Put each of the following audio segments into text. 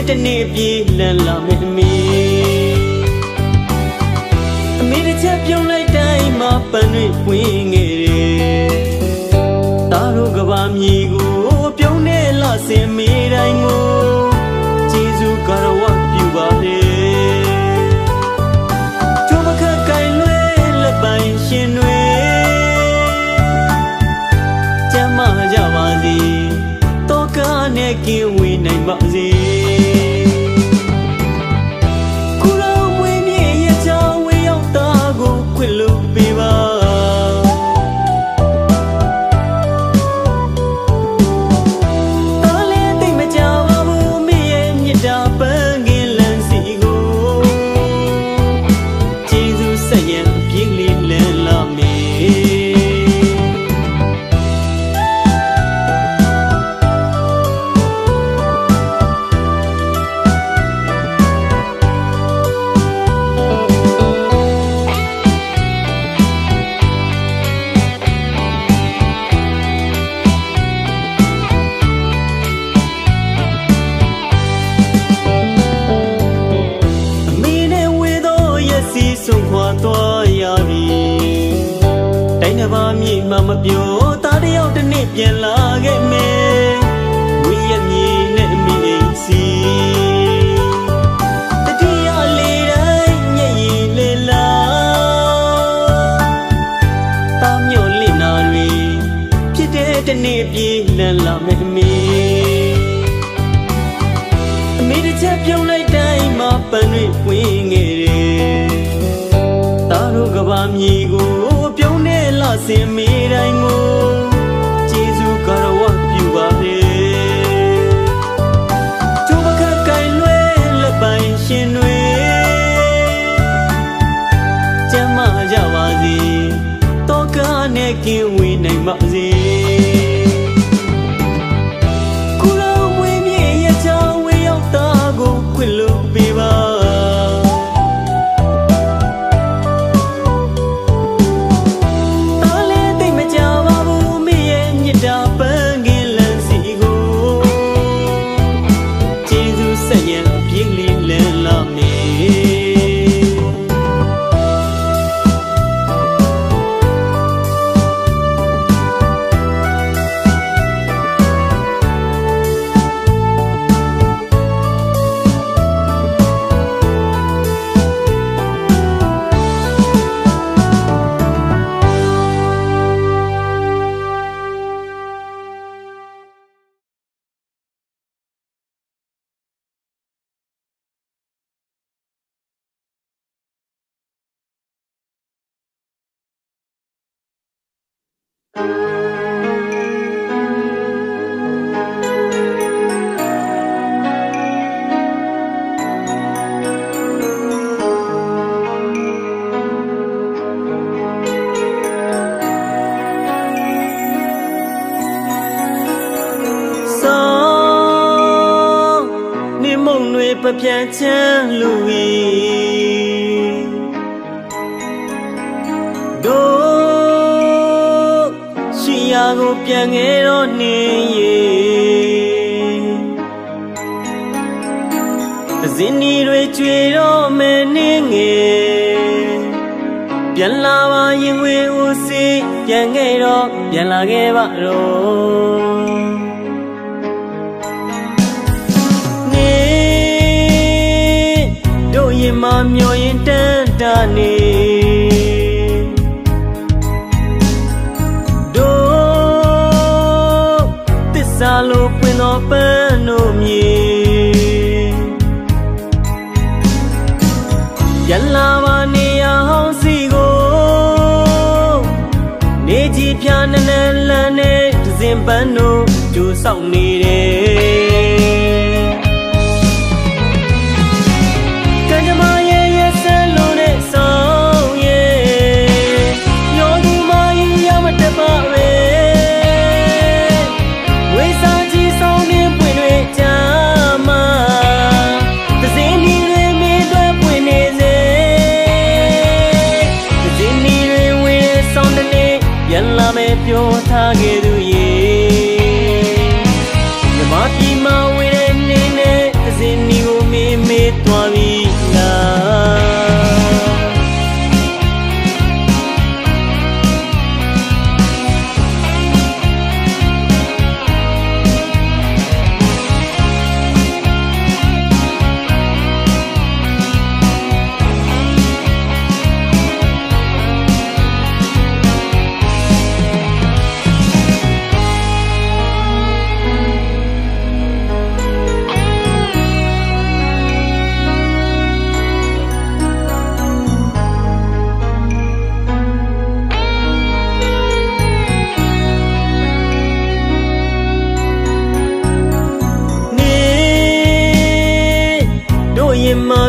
တနေ့ပြေးလန်းလာမယ်အမေတစ်ချက်ပြုံးလိုက်တိုင်းမှာပန်းတွေပွင့်ငယ်တယ်တားတို့ကဘာမြေကိုပြုံးနေလာစင်မေးတိုင်းကိုကျေးဇူးကရဝပြုပါလေကျိုးမခက်ကိုင်လွဲလက်ပိုင်ရှင်တွေကျမ်းမာကြပါစေတောကနဲ့ကင်းဝေးနိုင်ပါစေခွင့်လို့ပေးပါတော်လည်းသိမကြပါဘူးမိရဲ့မြတ်တာပန်းကင်းလန်းစီကိုကျေးဇူးဆက်ရန်ပြင်းလေးလန်းလာမေဆုံးခွာသွားရပြီတိုင်းတစ်ပါးမြေမှမပြောသားတယောက်တစ်နေ့ပြန်လာခဲ့မယ်ဝီရမြေနဲ့မိအိမ်စီတတိယလေးတိုင်းညည်ရည်လေးလာတာမြော့လင့်နာတွေဖြစ်တဲ့တစ်နေ့ပြေးလန်းလာမယ်အမေတစ်ချက်ပြုံးလိုက်တိုင်းမှာပန်းတွေပွင့်ငယ်တယ်တားတို့ကဘာမြေကိုပြုံးနေလာစင်မေးတိုင်းကိုကျေးဇူးကရဝပြုပါလေကျိုးမခက်ကိုင်လွဲလက်ပိုင်ရှင်တွေကျမ်းမာကြပါစေတောကနဲ့ကင်းဝေးနိုင်ပါစေခုလုံးဝေးမြေရဲ့ချောင်းဝေးရောက်တာကိုခွင့်လို့ပေးပါပပြန်ချမ်းလူဝီတို့ရှိရာကိုပြန်ခဲ့တော့နေရေဇင်းဒီတွေကြွေတော့မယ်နေငယ်ပြန်လာပါရင်ဝေဦးစီပြန်ခဲ့တော့ပြန်လာခဲ့ပါတော့ရင်မမျောရင်တန်တာနေတို့သစ္စာလိုပွင့်သောပန်းတို့မြေပြန်လာပါနေရဟောင်းစီကိုနေကြီးဖြာနည်းနည်းလန်းနဲ့ဒဇင်ပန်းတို့ကြိုးဆောင်နေတယ်ပြောထားခဲ့သူရေမြမ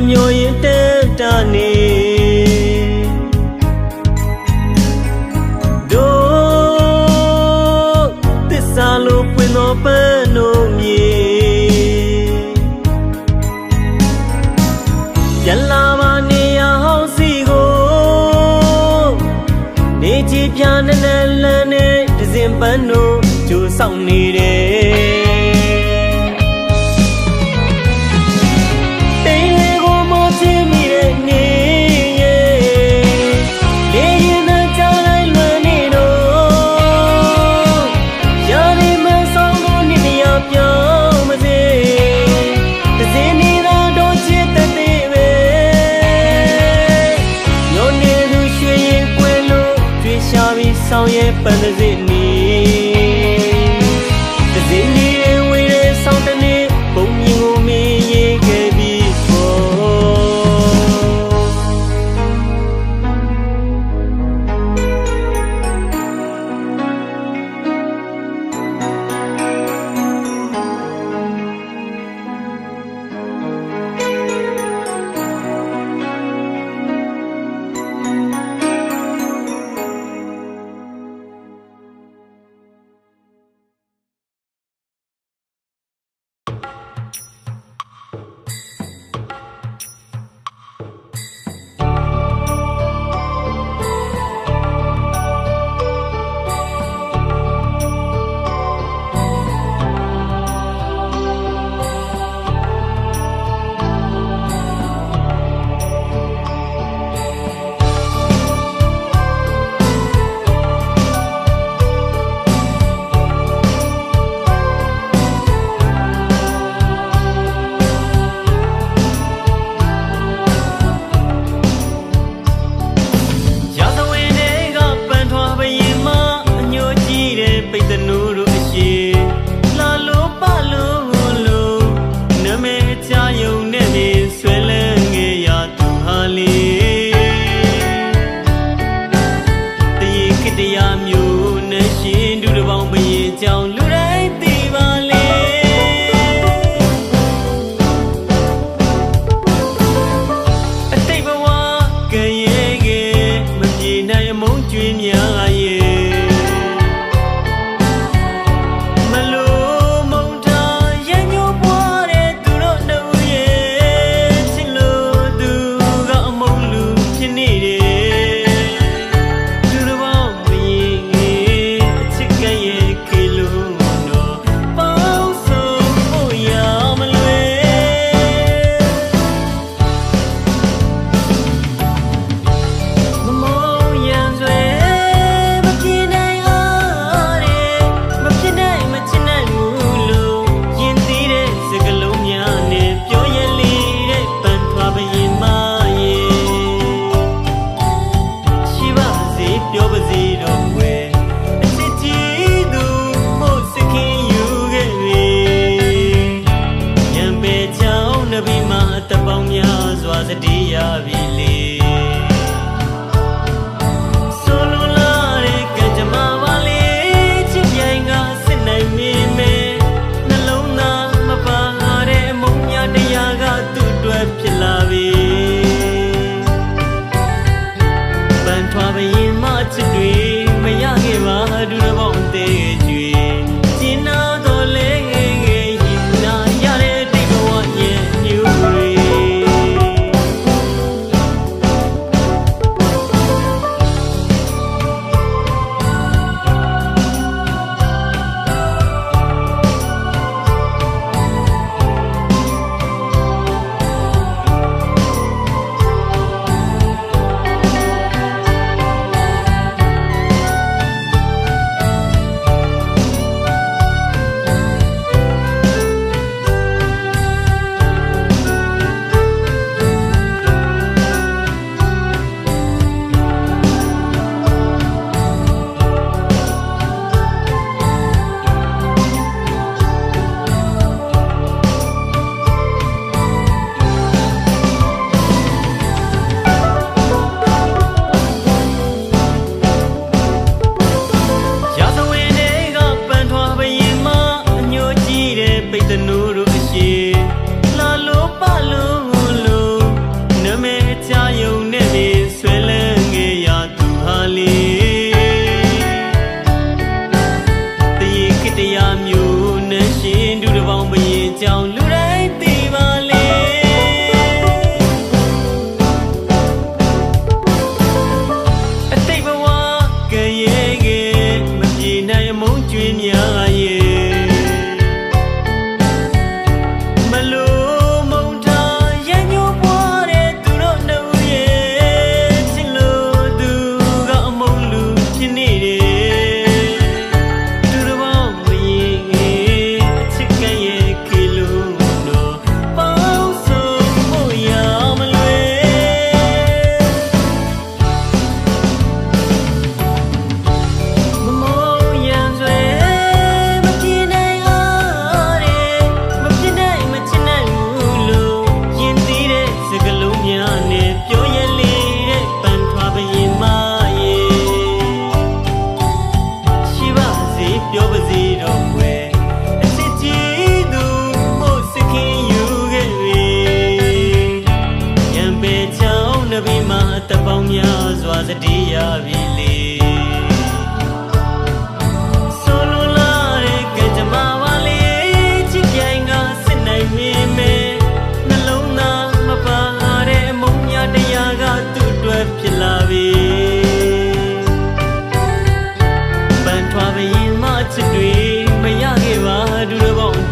မျောရင်တက်တာနေတို့သစ္စာလိုပွင့်သောပန်းတို့မြေပြန်လာပါနေရဟောင်းစီကိုနေချီပြနနလန်းနဲ့တစင်ပန်းတို့ကြိုးဆောင်နေတယ်ဆောင်ရဲ့ပန်းစည်းနီတစည်းနီဝေးတဲ့ဆောင်တနေ့ပုံမြင်ကိုမြင်ရေးခဲ့ပြီး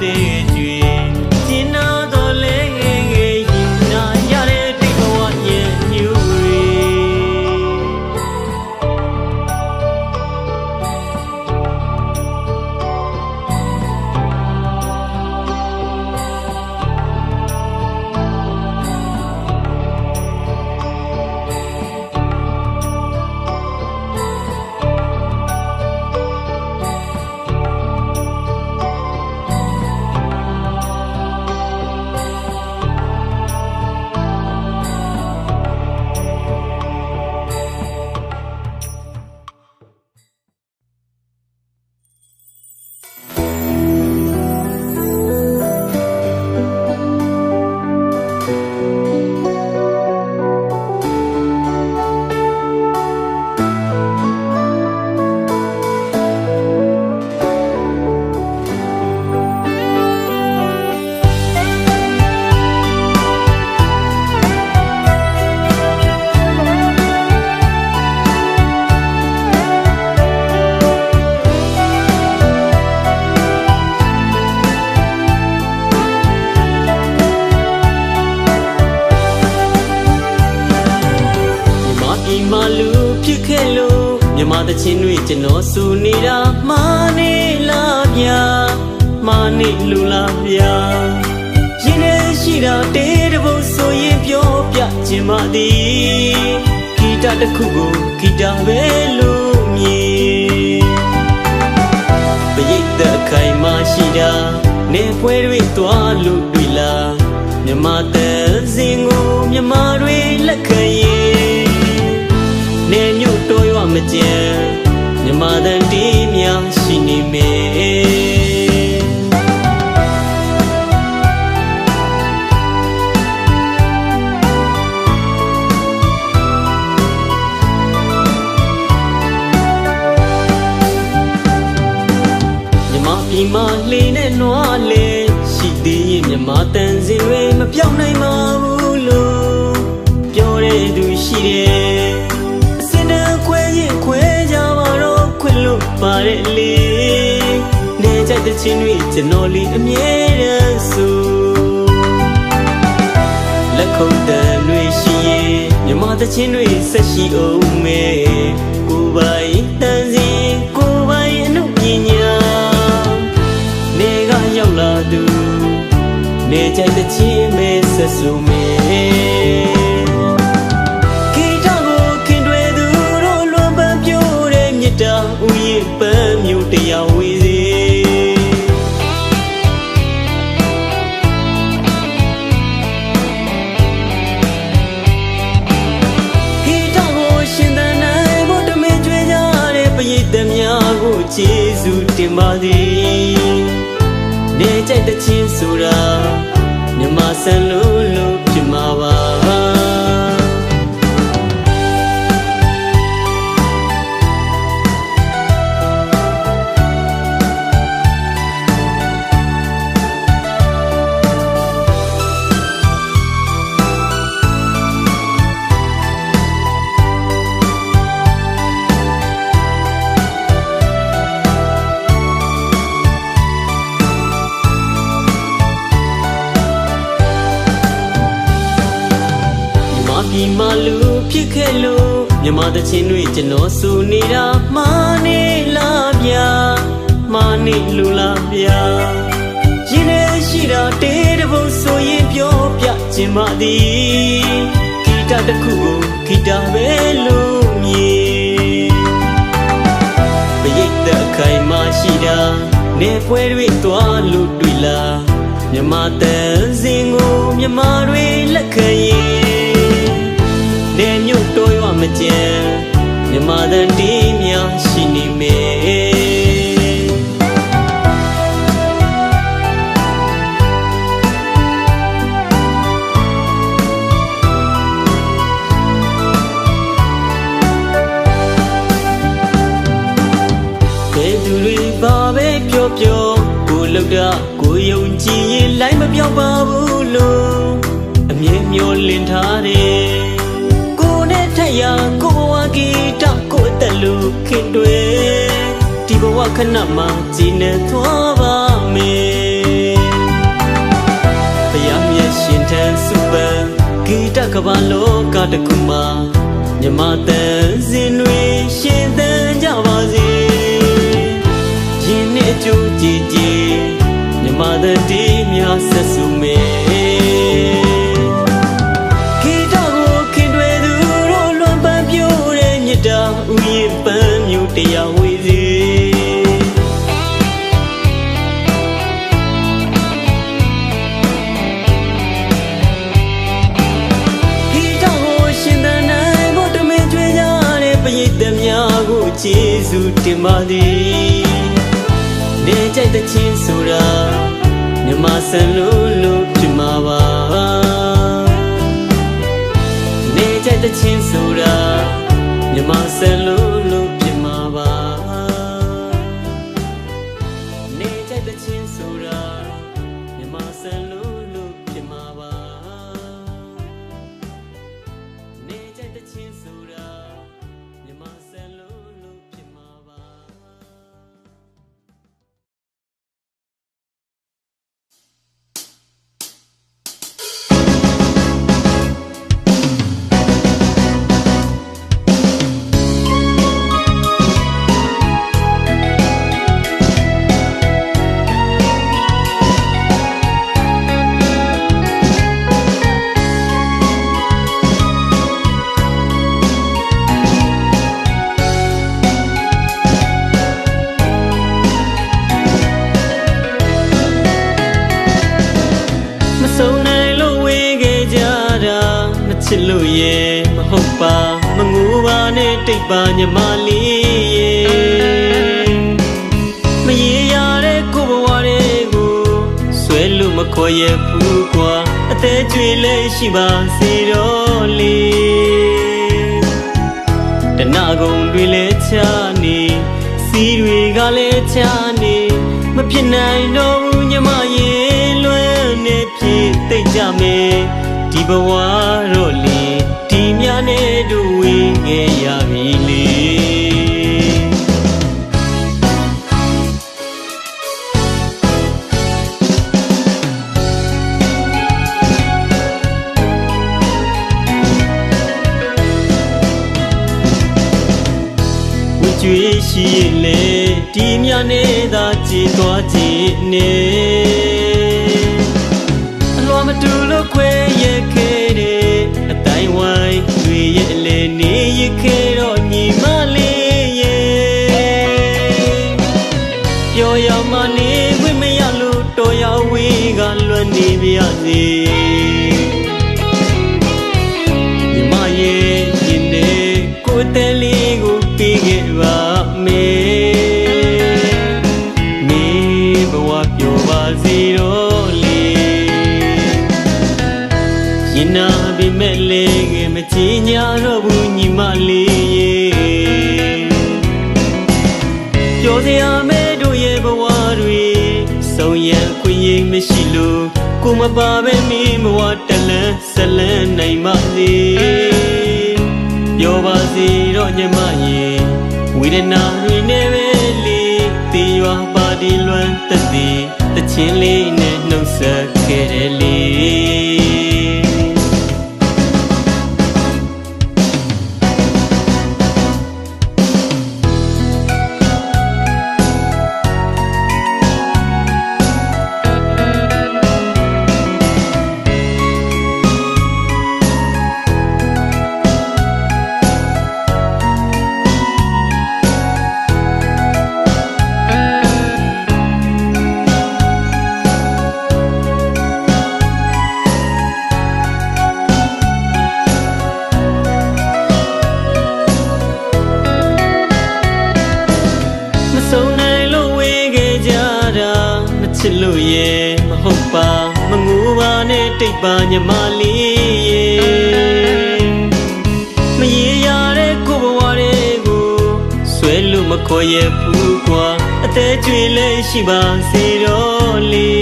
သေးကျွေကျင်နာတော့လဲငယ်ငယ်ယူနာရတဲ့တိတ်ဘဝရဲ့ညူတွေမာလူဖြစ်ခဲ့လို့မြန်မာတချင်းတွေကျွန်တော်စူနေတာမာနေလားဗျာမာနေလူလားဗျာရင်ထဲရှိတာတေးတပုတ်ဆိုရင်ပြောပြခြင်းမသည်ဂီတတစ်ခုကိုဂီတပဲလို့မြည်ပရိသတ်ခိုင်မှရှိတာနေပွဲတွေသွားလို့တွေ့လားမြန်မာတန်စင်ကိုမြန်မာတွေလက်ခံရင်နေညို့တိုးရွမကြံမြမတန်တီးများရှိနေမေမြမပြည်မှာလှေနဲ့နွားလေရှိသေးရင်မြမတန်စင်တွေမပြောင်းနိုင်ပါဘူးလို့ပြောတဲ့သူရှိတယ်ပါရလေနေကြတဲ့ချင်းတွေကျွန်တော်လေးအမြဲတမ်းဆိုလက်ခုပ်တန်တွေရှိရင်မြမတဲ့ချင်းတွေဆက်ရှိအောင်မဲကိုယ်ပိုင်တန်စီကိုယ်ပိုင်အမှုပညာနေကရောက်လာသူနေကြတဲ့ချင်းမဲဆက်စုံမဲပန်းမျိုးတရားဝေးစေဟိတောကိုရှင်သန်နိုင်ဖို့တမင်ကြွေးကြတဲ့ပရိသတ်များကိုကျေးဇူးတင်ပါသည်နေကြတဲ့ချင်းဆိုတာမြမဆန်လို့ဖြစ်မှာပါဒီမာလူဖြစ်ခဲ့လို့မြန်မာတချင်းတွေကျွန်တော်စူနေတာမာနေလားဗျာမာနေလူလားဗျာရင်ထဲရှိတာတေးတပုတ်ဆိုရင်ပြောပြခြင်းမသည်ဂီတတစ်ခုကိုဂီတပဲလို့မြည်ပရိသတ်ခိုင်မှရှိတာနေပွဲတွေသွားလို့တွေ့လားမြန်မာတန်စင်ကိုမြန်မာတွေလက်ခံရင်နေညို့တိုးရွမကြံမြမတန်တီးများရှိနေမေဘယ်သူတွေပါပဲပြောပြောကိုလောက်တာကိုယုံကြည်ရင်လိုက်မပြောပါဘူးလို့အမြဲမျောလင့်ထားတယ်ရာကိုဘဝဂီတကိုအသက်လူခင်တွေဒီဘဝခဏမှကြည်နေသွားပါမယ် မတန်စင်တွေရှင်သန်ကြပါစေရင်နဲ့ကြိုးကြည်ကြည်မြမတန်တီးများဆက်စုမေခိတော်ကိုခင်တွေသူတို့လွန်ပန်းပြိုးတဲ့မြတ်တာဥယျာဉ်ပန်းမျိုးတရားဝေစီကျေးဇူးတင်ပါသည်နေကြိုက်တဲ့ချင်းဆိုတာမြမဆန်လို့ဖြစ်မှာပါနေကြိုက်တဲ့ချင်းဆိုတာမြမဆန်လို့ဖြစ်မှာပါနေကြိုက်တဲ့ချင်းဆိုတာမြမဆန်လို့ဖြစ်မှာပါနေကြိုက်တဲ့ချင်းဆိုတာမြမဆန်လို့ချစ်လို့ရဲ့မဟုတ်ပါမငိုပါနဲ့တိတ်ပါညီမလေးရဲ့မရေရတဲ့ကိုဘဝတွေကိုဆွဲလို့မခေါ်ရဘူးကွာအသေးကျွေလေးရှိပါစေတော့လေတနာကုန်တွေလည်းချနေစီးတွေကလည်းချနေမဖြစ်နိုင်တော့ဘူးညီမရေလွမ်းနေဖြစ်သိကြမယ်ဒီဘဝတော့လေဒီများနဲ့တို့ဝေးခဲ့ရပြီလေဝကြွေးရှိလေဒီများနဲ့သာကြည်သွားကြည်နေအလွန်မတူလို့ခွဲရခဲ့တဲ့အတိုင်းဝိုင်းတွေရဲ့လေနေရခဲ့တော့ညီမလေးရဲ့ပြောရမနေခွင့်မရလို့တော်ရဝေးကလွတ်နေပါစေညီမရဲ့ရှင်တဲ့ကိုယ်တည်းလေးကိုပြီးခဲ့ပါမယ်မင်းဘဝပျော်ပါစေတော့လေရင်နာပေမဲ့လေမချင်ညာတော့ဘူးညီမလေးရေပြောစရာမဲတို့ရဲ့ဘဝတွေဆုံးရခွင့်ရမရှိလို့ကိုမပါပဲမင်းဘဝတလန်းဆက်လန်းနိုင်ပါစေပြောပါစေတော့ညီမရေဝေဒနာတွေနဲ့ပဲလေတီရွာပါတီလွမ်းသက်သည်တချင်းလေးနဲ့နှုတ်ဆက်ခဲ့တယ်လေချစ်လို့ရဲ့မဟုတ်ပါမငိုပါနဲ့တိတ်ပါညီမလေးရဲ့မရေရတဲ့ကိုဘဝတွေကိုဆွဲလို့မခေါ်ရဘူးကွာအသေးကျွေလေးရှိပါစေတော့လေ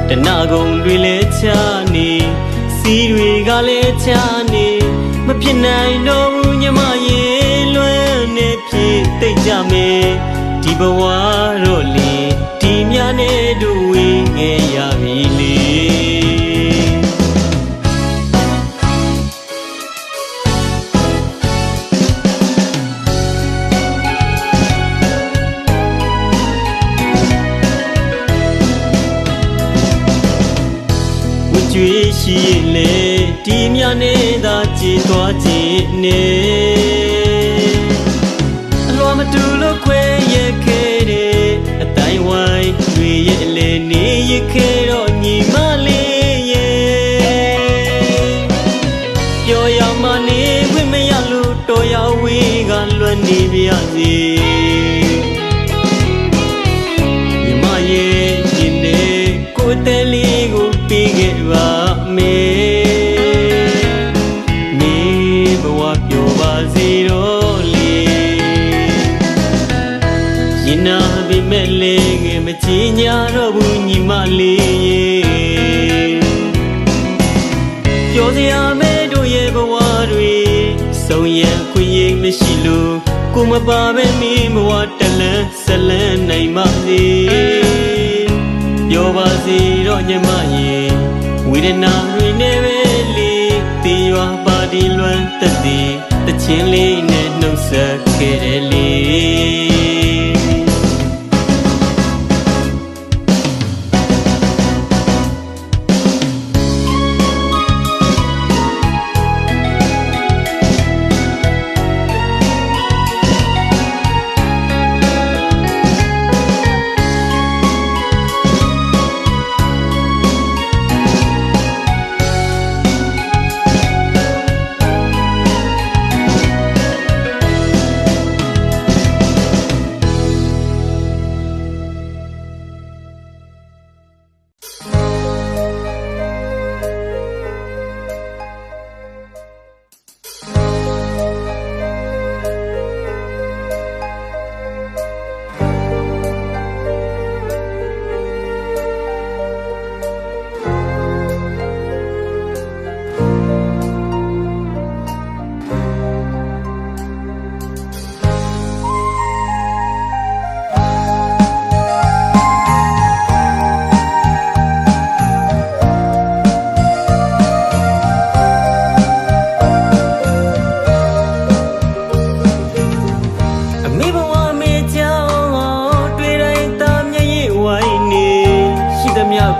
တနာကုန်တွေလည်းချနေစီးတွေကလည်းချနေမဖြစ်နိုင်တော့ဘူးညီမရေလွမ်းနေဖြစ်သိကြမယ်ဒီဘဝတော့လေဒီများနဲ့တို့ဝေးခဲ့ရပြီလေ မရှိလေဒီမြနဲ့သာကြည်သွားခြင်းနဲ့အလွန်မတူလို့ခွဲရခဲ့တဲ့အတိုင်းဝိုင်းတွေရဲ့အလေနေရခဲ့တော့ညီမလေးရဲ့ပျော်ရမနေဝိမရလို့တော်ရဝေးကလွတ်နေပြစီညီမရဲ့ရင်နဲ့ကိုယ်တည်းလေးကိုပြီးခဲ့ပါမယ်နေဘဝပျော်ပါစေတော့လေရင်နာပေမဲ့လေးငယ်မချင်ညာတော့ဘူးညီမလေးရဲ့ပျော်စရာမဲတို့ရဲ့ဘဝတွေဆုံးရခွင့်ရမရှိလို့ကိုမပါပဲမိမဝတလန်းဇလန်းနိုင်ပါစေပြောပါစေတော့ညီမရေဝေဒနာတွေနဲ့ပဲလေတီရွာပါတီလွမ်းသက်သည်တချင်းလေးနဲ့နှုတ်ဆက်ခဲ့တယ်လေ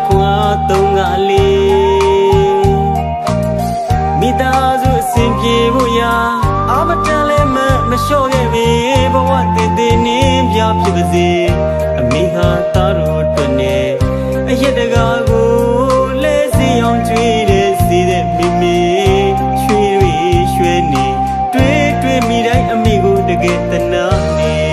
ခွာသုံးကလေးမိသားစုအစဉ်ပြေဖို့ရာအာမတန်လည်းမလျှော့ခဲ့ပြီဘဝတည်တည်နေပြဖြစ်ပါစေအမိဟာသားတော်အတွက်နဲ့အရက်တကားကိုလဲစီအောင်ကျွေးတဲ့စီတဲ့မိမိရွှေရွှေနေတွေ့မိတိုင်းအမိကိုတကယ်တနာနေ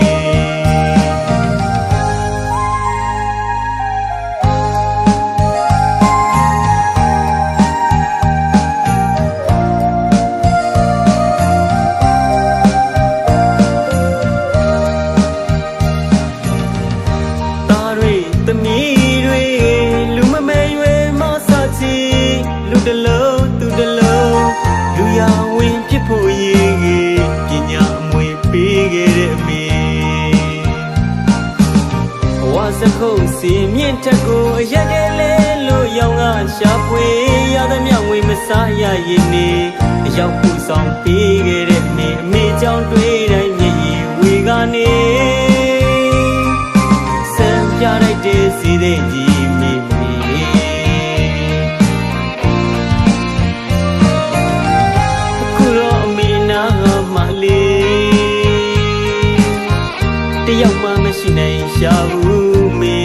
ဖို့ရေးပညာအမွေပေးခဲ့တဲ့အမေဘဝစခုံးစီမြင့်ထက်ကိုအရက်ကလေးလို့ရောင်ကရှာဖွေရသမျှငွေမစားရရင်နေအရောက်ပူဆောင်ပေးခဲ့တဲ့အမေကြောင့်တွေးတိုင်းမျက်ရည်ဝေကနေစံပြလိုက်တဲ့စီတဲ့ကြီးမိတယောက်မှမရှိနိုင်ရှာဘူးမေ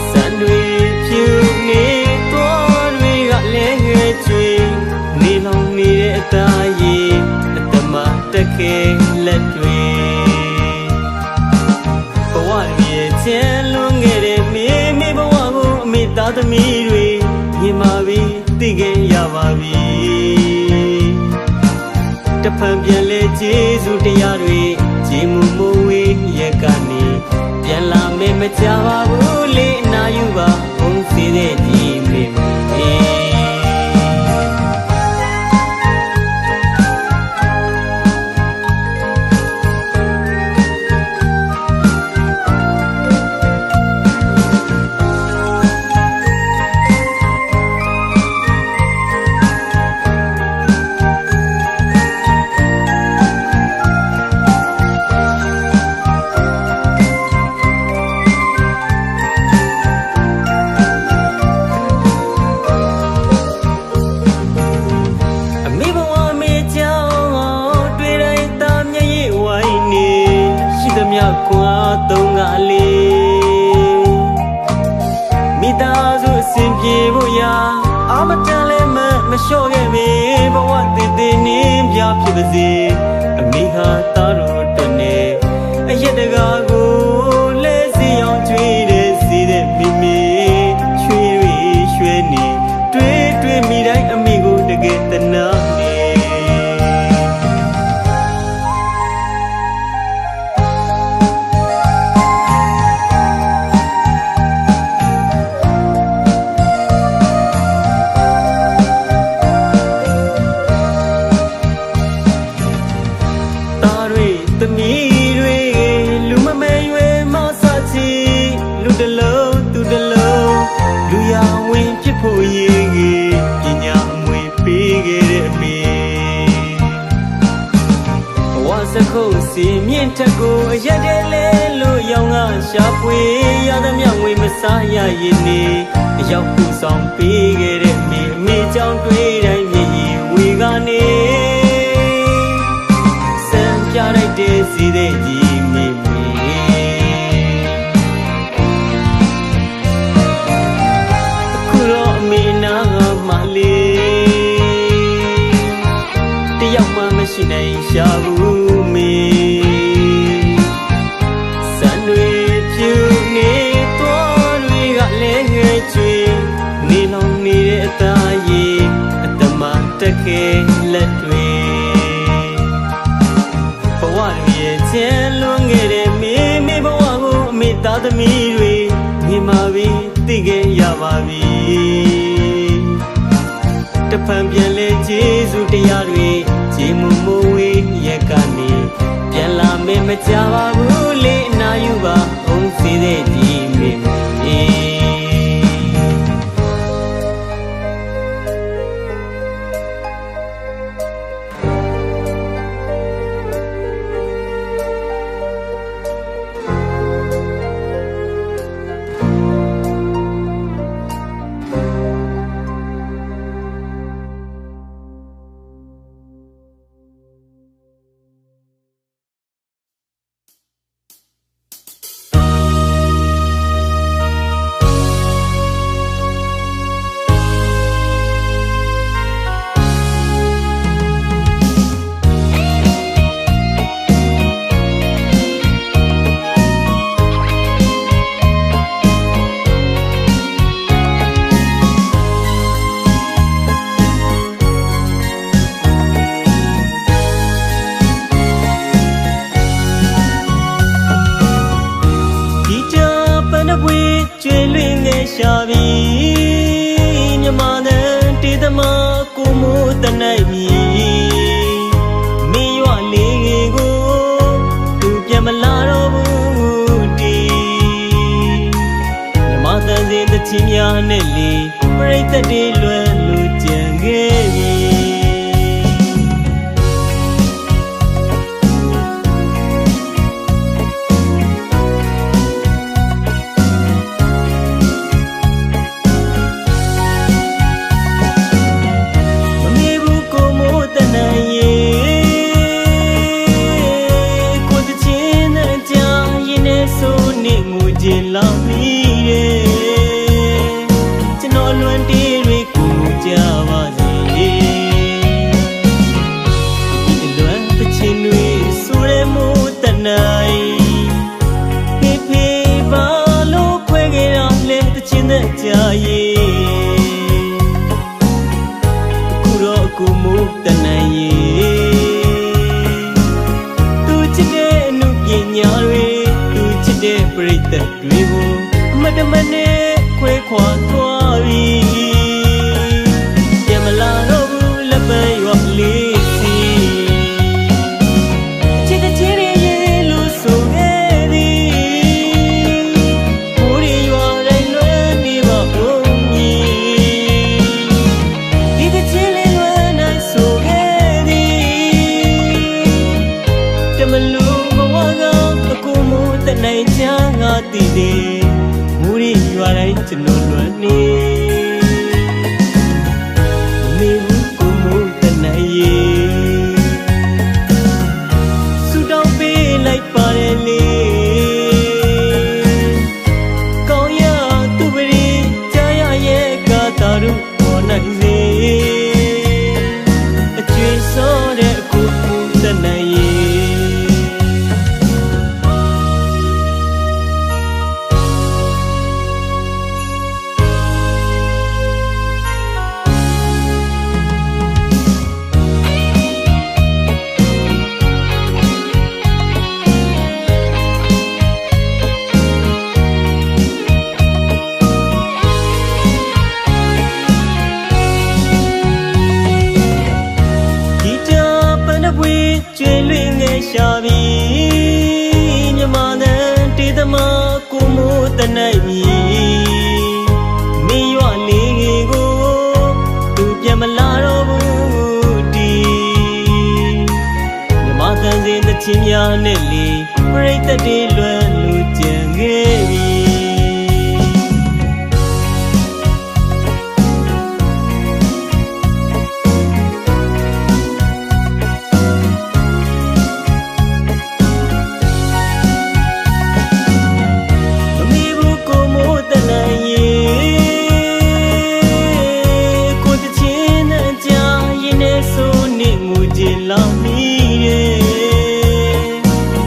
စံတွေဖြူနေသွားတွေကလည်းငယ်ချွေနေလောင်နေတဲ့အသားရည်အတမတက်ခဲလက်တွေဘဝရဲ့ချမ်းလွန်ခဲ့တဲ့မိဘဝကိုအမိသားသမီးတွေမြင်ပါပြီသိခဲ့ရပါပြီတဖန်ပြန်လဲကျေးဇူးတရားတွေကြည်မှုမဝေးရကနေပြန်လာမယ်မကြပါဘူးလေနာယူပါဘုံစီတဲ့ဒီမေ မိသားစုအစဉ်ပြေဖို့ရာအာမတန်လည်းမလျှော့ခဲ့ပေဘဝတည်တည်နင်းပြဖြစ်ပါစေအမိဟာသားတို့အတွက်နဲ့အရက်တကားကိုလဲစီအောင်ကျွေးတဲ့စီတဲ့မိမိချွေတွေရွှဲနေတွေးမိတိုင်းအမိကိုတကယ်တနာနေသမီးတွေလူမမဲရွယ်မဆချီလူတလုံးသူတလုံးလူရဝင်ဖြစ်ဖို့ရည်ကြီးပညာအမွေပေးခဲ့တဲ့အမေဘဝစခုပ်စီမြင့်ထက်ကိုအရက်တယ်လဲလို့ရောင်ကရှာဖွေရသမျှငွေမစားရရင်နေအရောက်ပူဆောင်ပေးခဲ့တဲ့အမေကြောင့်တွေးတိုင်းမြည်ရည်ဝေကနေပြလိုက်တဲ့စီတဲ့ကြီးမိမိအခုတော့အမေနာမလေးတယောက်မှမရှိနိုင်ရှာဘူးမေစံတွေဖြူနေသွားတွေကလည်းငယ်ချွေနေလောင်နေတဲ့အသားရည်အတမတက်ခဲလက်တွေချင်လွန်ခဲ့တဲ့မိဘဝကိုအမေသားသမီးတွေမြင်ပါပြီသိခဲ့ရပါပြီတဖန်ပြန်လဲကျေးဇူးတရားတွေခြေမူမိုးဝေးရက်ကနေပြန်လာမေမကြပါဘူးလေအနာယူပါအောင်စေတဲ့ကြီးမိကျွေလွင်ငယ်ရှာပြီးမြမတဲ့တေးသမားကိုမိုးတနိုင်မီမင်းရွာလေးကိုသူပြန်မလာတော့ဘူးတီမြမတဲ့စင်တချီများနဲ့လေပြိတ္တတွေလွယ်လို့ကြံခဲ့ပြီလာမိတယ်ကျွန်တော်လွန်တေးတွေကိုကြပါစေဒီလွန်တချင်တွေဆိုရမို့တနိုင်ဖေးဖေးပါလို့ခွဲခဲ့ရလဲတချင်တဲ့ကြာရဲ့အခုတော့အခုမို့တနိုင်ရဲ့သူချစ်တဲ့အနုပညာတွေသူချစ်တဲ့ပရိသတ်တွေကိုမတမနဲ့ခွဲခွာသွားပြီပြန်မလာတော့ဘူးလက်ပံရွာလေးစီချစ်တဲ့ချစ်ရဲ့လို့ဆိုခဲ့သည်ကိုရီရွာတိုင်းလွယ်နေပါဦးမီဒီတဲ့ချစ်လေးလွယ်နိုင်ဆိုခဲ့သည်တမလို့ဘဝကအကူမို့တနိုင်ချာငါတည်တယ်မူရီရွာတိုင်းကျွန်တော်လွယ်နေမေဘူးကိုမို့တနိုင်ရဲ့ဆူတောင်းပေးလိုက်ပါတယ်လေကောင်းရသူပရိ နိုင်မည်မင်းရွာလေးကိုသူပြန်မလာတော့ဘူးဒီမြမတန်စင်တချင်းများနဲ့လေပရိသတ်တွေလွမ်းလို့ကြံခဲ့ပြီလာမီးရဲ့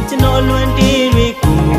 ကျွန်တော်လွန်တေးတွေကို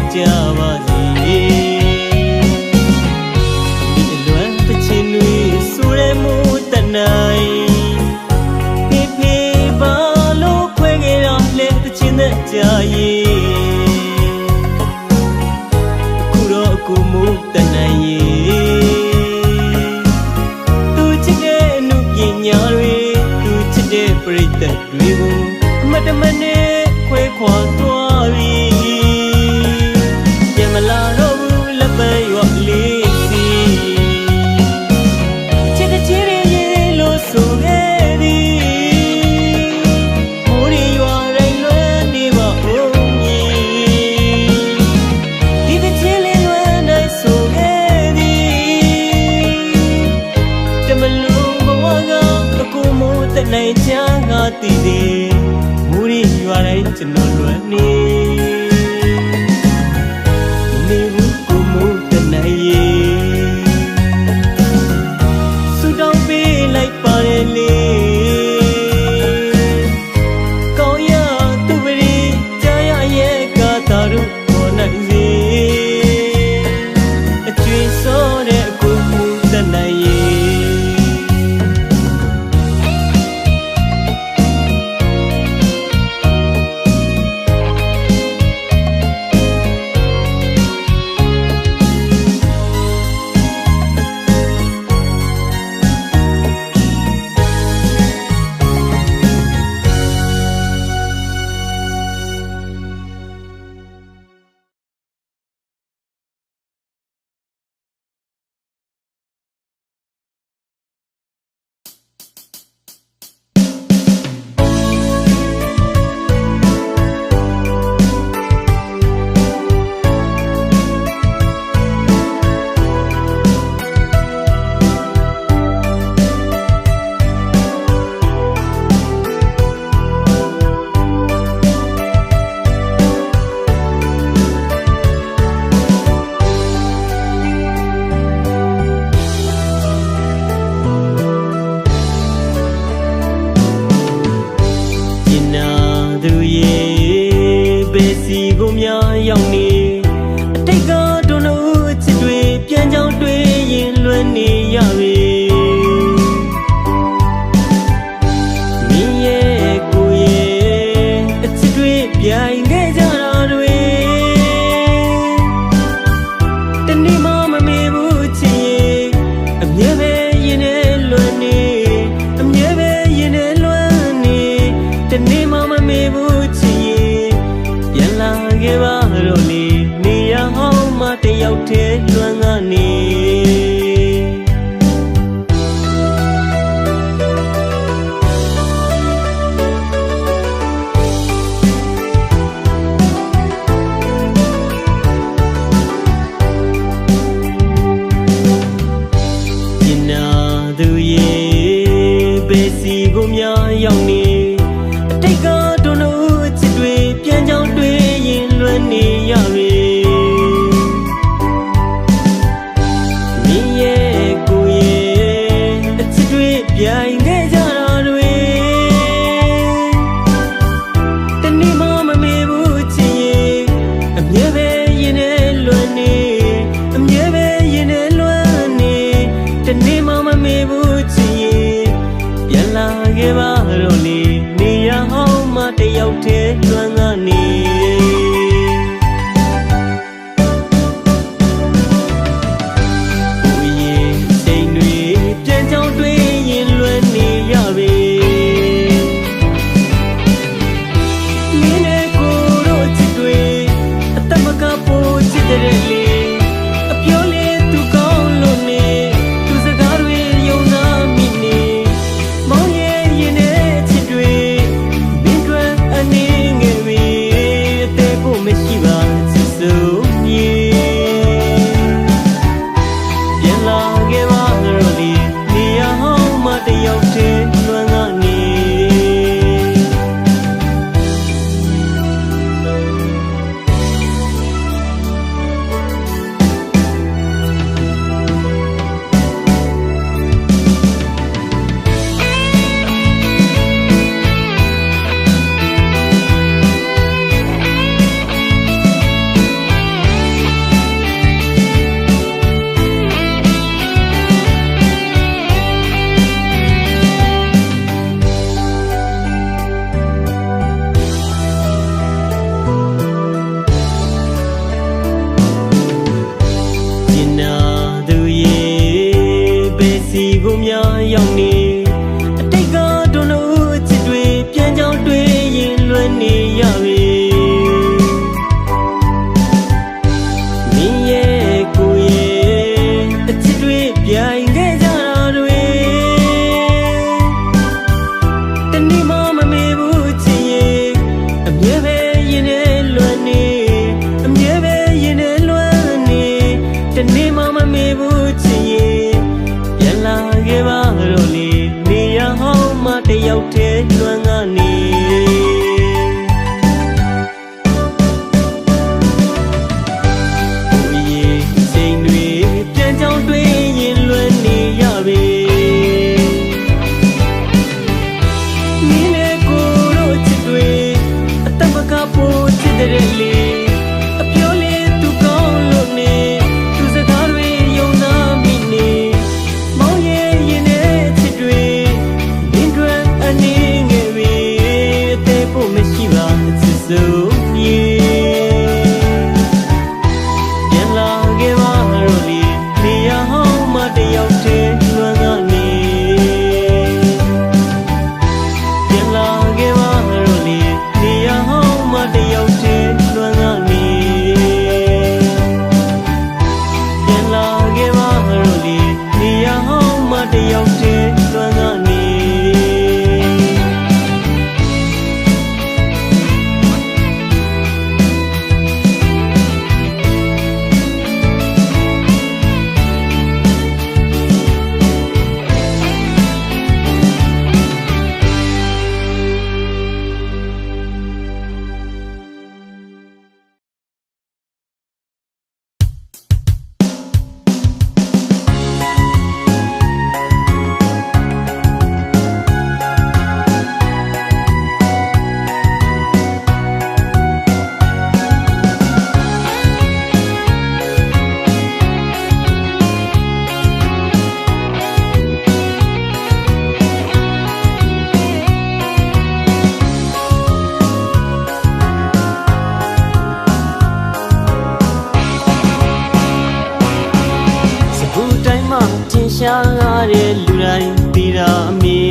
ရှားတဲ့လူတိုင်းပြီးတာအမေ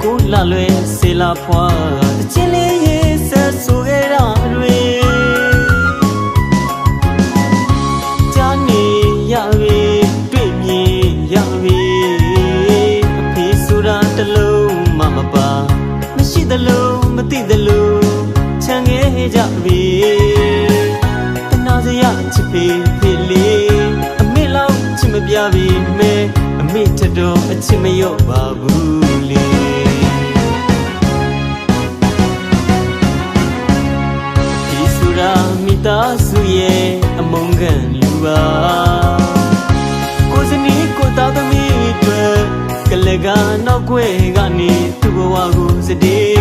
ကိုလာလွယ်စေလာဖွာတချင်းလေးရေးဆက်ဆိုခဲ့တာတွေကြားနေရပြီတွေ့မြင်ရပြီအဖေဆိုတာတလုံးမမပါမရှိသလိုမသိသလိုချမ်းခဲ့ကြပြီတနာစရာချစ်ဖေဖေလေးအမေလောက်ချစ်မပြပြီမဲအမေထတော့အချစ်မရော့ပါဘူးလေဒီဆိုတာမိသားစုရဲ့အမုန်းခံလူပါကိုစနီးကိုသားသမီးတွေကလကနောက်ွယ်ကနေသူ့ဘဝကိုစတေး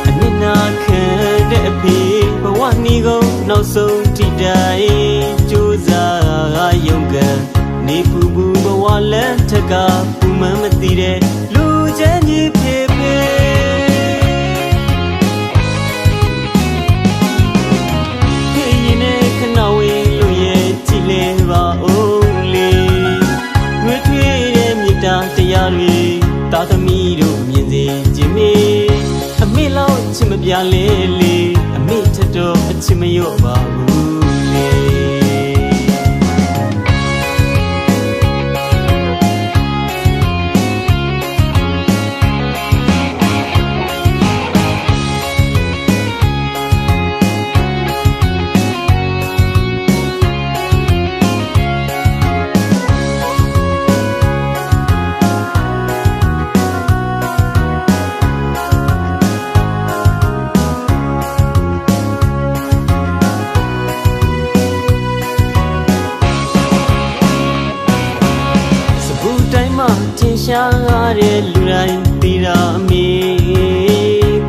အနစ်နာခံတဲ့အဖေဘဝနီကုန်နောက်ဆုံးထိတိုင်ကြိုးစားရုံးကန်နေပူပူဘဝလမ်းထက်ကပူမှန်းမသိတဲ့လူချမ်းကြီးဖြစ်ပေခေရင်နဲ့ခဏဝေးလို့ရဲ့ကြည်လဲပါဦးလေငွေထွေးတဲ့မြတ်တာတရားတွေသားသမီးတို့မြင်စေခြင်းမေအမေလောက်ချစ်မပြလဲလေအမေထတော့အချစ်မရော့ပါဘူးလေတင်ရှားတဲ့လူတိုင်းပြီးတာအမေ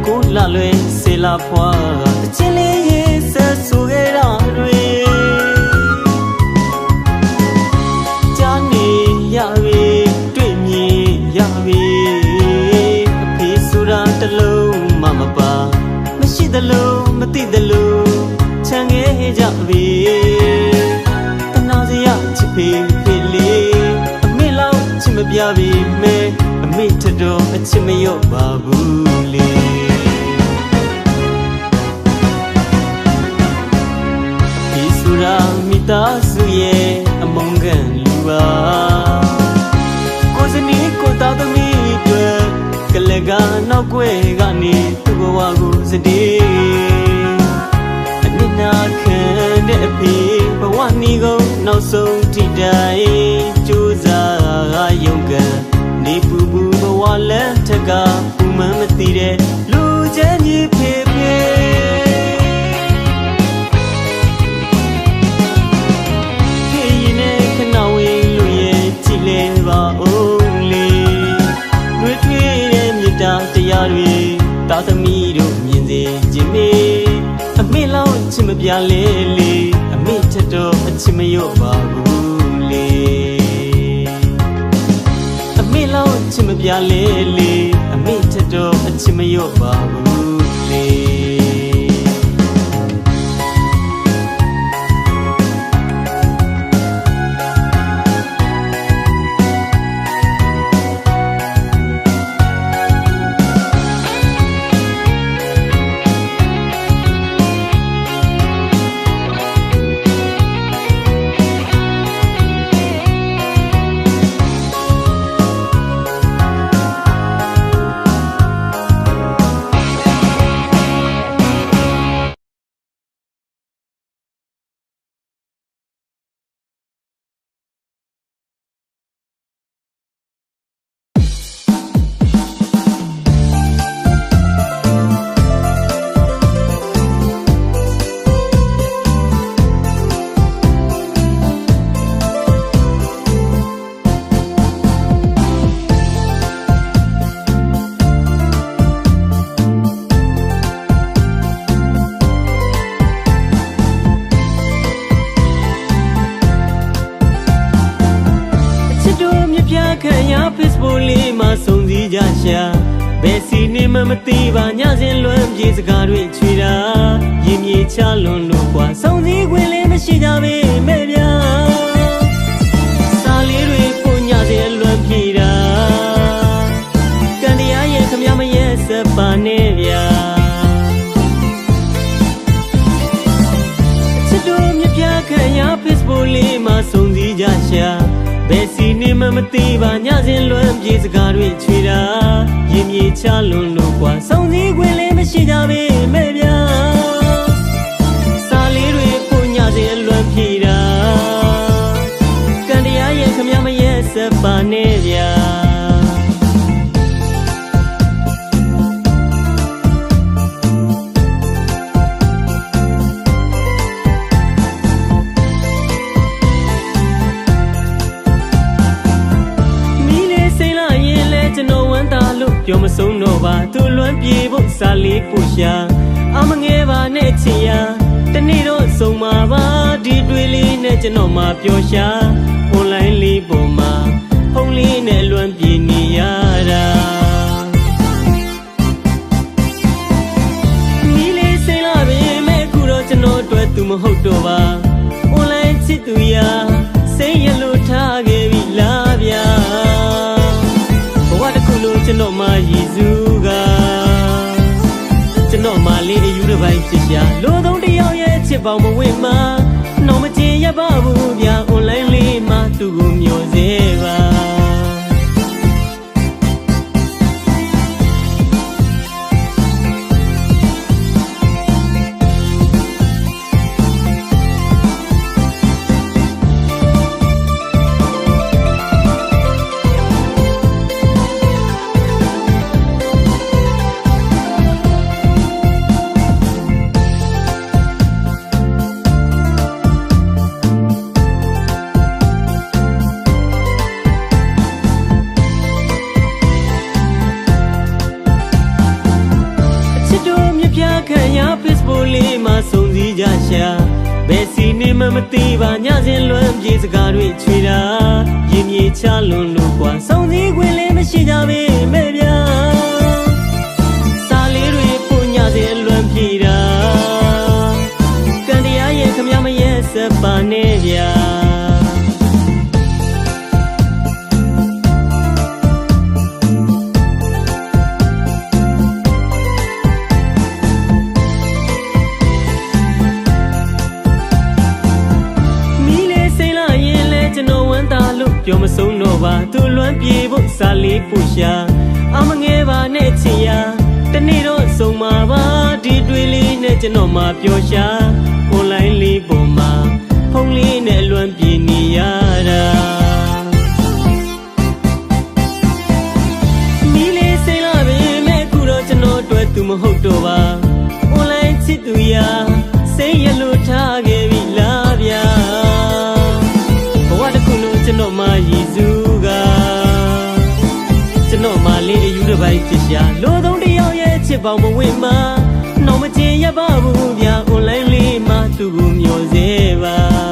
ကိုလာလွယ်စေလာဖွာတချင်းလေးရေးဆက်ဆိုခဲ့တာတွေကြားနေရပြီတွေ့မြင်ရပြီအဖေဆိုတာတလုံးမမပါမရှိသလိုမသိသလိုချမ်းခဲ့ကြပြီတနာစရာချစ်ဖေဖေလေးမပြပြီမဲအမေထတော့အချစ်မရော့ပါဘူးလေဒီဆိုတာမိသားစုရဲ့အမုန်းခံလူပါကိုစနီးကိုသားသမီးတွေကလကနောက်ွယ်ကနေသူ့ဘဝကိုစတေးအနစ်နာခံတဲ့အဖေဘဝနီကုန်နောက်ဆုံးထိတိုင်ကြိုးစားရုံးကန်နေပူပူဘဝလမ်းထက်ကပူမှန်းမသိတဲ့လူချမ်းကြီးဖေဖေခေရင်နဲ့ခဏဝေးလို့ရဲ့ကြည်လဲပါဦးလေငွေထွေးတဲ့မြတ်တာတရားတွေသားသမီးတို့မြင်စေခြင်းမေအမေလောက်ချစ်မပြလဲလေအမေထတော့အချစ်မရော့ပါဘူးလေအမေလောက်ချစ်မပြလဲလေအမေထတော့အချစ်မရော့ပါဘူးလေFacebook လေးမှာစုံစည်းကြရှာဘယ်စီနေမှမသိပါညစဉ်လွမ်းပြေစကားတွေချွေတာရင်မြေချလွန်လို့ကွာစုံစည်းခွင့်လေးမရှိကြပေမဲ့ဗျာစာ ဘယ်စီနေမှမသိပါညစဉ်လွမ်းပြေစကားတွေချွေတာရင်မြေချလွန်လို့ကွာစောင့်စည်းခွင့်လေးမရှိကြပေမဲ့ဗျာစာလေးတွေပုံညစဉ်လွမ်းပြေတာကံတရားရဲ့ခမမရဲ့စပါနဲ့ဗျာပြောမဆုံးတော့ပါသူလွမ်းပြေဖို့စာလေးကိုရှာအမငယ်ပါနဲ့ချင်ရတနေ့တော့ဆုံးမှာပါဒီတွေ့လေးနဲ့ကျွန်တော်မှပျော်ရှာ online လေးပေါ်မှာဖုန်းလေးနဲ့လွမ်းပြေနေရတာမိလေးစိတ်လာပြီမဲ့ခုတော့ကျွန်တော်တွေ့သူမဟုတ်တော့ပါ online ချစ်သူရစိတ်ရလို့ထားခဲ့ပြီလားဗျာကျွန်တော်မှရည်စုကကျွန်တော်မှလေးအယူတစ်ပိုင်းချစ်ရှာလိုသုံးတယောက်ရဲ့ချစ်ပေါင်းမဝင့်မှာတော့မချင်ရပါဘူးဗျာ online လေးမှာသူ့ကိုမျောစေပါခံရ Facebook လေးမှာစုံစည်းကြရှာဘယ်စီနေမှမသိပါညစဉ်လွမ်းပြေစကားတွေချွေတာရင်မြေချလွန်လို့ကွာစုံစည်းခွင့်လေးမရှိကြပေမဲ့ဗျာစာလေးတွေပုံညစဉ်လွမ်းပြေတာကံတရားရဲ့ခမမရဲ့စပါနဲ့ဗျာပြောမဆုံးတော့ပါသူလွမ်းပြေဖို့စာလေးပို့ရှာအမငယ်ပါနဲ့ချင်ရတနေ့တော့ဆုံးမှာပါဒီတွေ့လေးနဲ့ကျွန်တော်မှပျော်ရှာ online လေးပေါ်မှာဖုန်းလေးနဲ့လွမ်းပြေနေရတာမိလေးစိတ်လာပြီမဲ့ခုတော့ကျွန်တော်တွေ့သူမဟုတ်တော့ပါ online ချစ်သူရစိတ်ရလို့ထားခဲ့ပြီလားဗျာကျွန်တော်မှရည်စုကကျွန်တော်မှလေးအယူတစ်ပိုင်းချစ်ရှာလိုသုံးတယောက်ရဲ့ချစ်ပေါင်းမဝင့်မှာတော့မချင်ရပါဘူးဗျာ online လေးမှာသူ့ကိုမျောစေပါ